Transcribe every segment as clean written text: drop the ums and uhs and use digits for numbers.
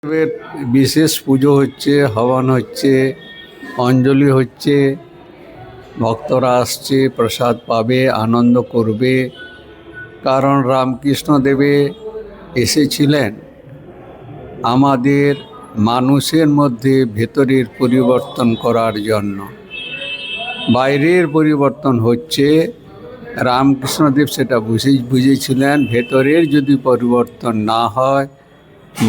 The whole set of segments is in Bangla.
এর বিশেষ পুজো হচ্ছে, হবন হচ্ছে, অঞ্জলি হচ্ছে, ভক্তরা আসছে, প্রসাদ পাবে, আনন্দ করবে। কারণ রামকৃষ্ণ দেবে এসেছিলেন আমাদের মানুষের মধ্যে ভেতরের পরিবর্তন করার জন্য। বাইরের পরিবর্তন হচ্ছে, রামকৃষ্ণদেব সেটা বুঝেছিলেন। ভেতরের যদি পরিবর্তন না হয়,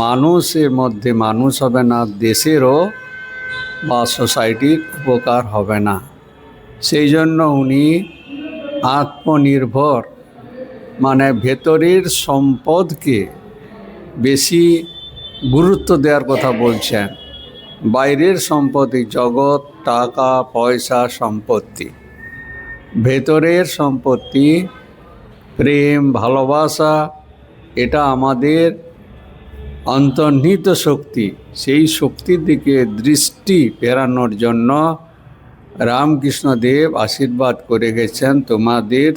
মানুষের মধ্যে মানুষ হবে না, দেশেরও বা সোসাইটির উপকার হবে না। সেই জন্য উনি আত্মনির্ভর মানে ভেতরের সম্পদকে বেশি গুরুত্ব দেওয়ার কথা বলছেন। বাইরের সম্পত্তি, জগৎ, টাকা পয়সা, সম্পত্তি। ভেতরের সম্পত্তি প্রেম, ভালোবাসা, এটা আমাদের অন্তর্নিহিত শক্তি। সেই শক্তির দিকে দৃষ্টি ফেরানোর জন্য রামকৃষ্ণদেব আশীর্বাদ করে গেছেন, তোমাদের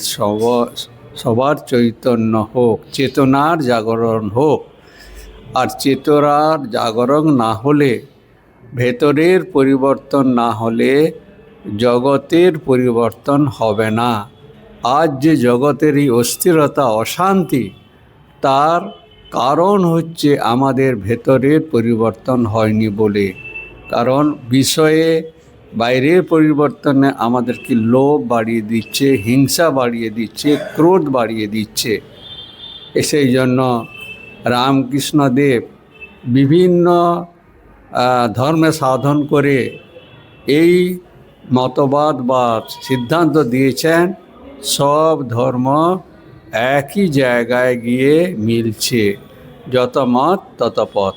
সবার চৈতন্য হোক, চেতনার জাগরণ হোক। আর চেতনার জাগরণ না হলে, ভেতরের পরিবর্তন না হলে জগতের পরিবর্তন হবে না। আজ যে জগতের এই অস্থিরতা, অশান্তি, তার কারণ হচ্ছে আমাদের ভেতরের পরিবর্তন হয়নি বলে। কারণ বিষয়ে বাইরের পরিবর্তনে আমাদেরকে লোভ বাড়িয়ে দিচ্ছে, হিংসা বাড়িয়ে দিচ্ছে, ক্রোধ বাড়িয়ে দিচ্ছে। সেই জন্য রামকৃষ্ণদেব বিভিন্ন ধর্মে সাধন করে এই মতবাদ বা সিদ্ধান্ত দিয়েছেন, সব ধর্ম একই জায়গায় গিয়ে মিলছে, যত মত তত পথ।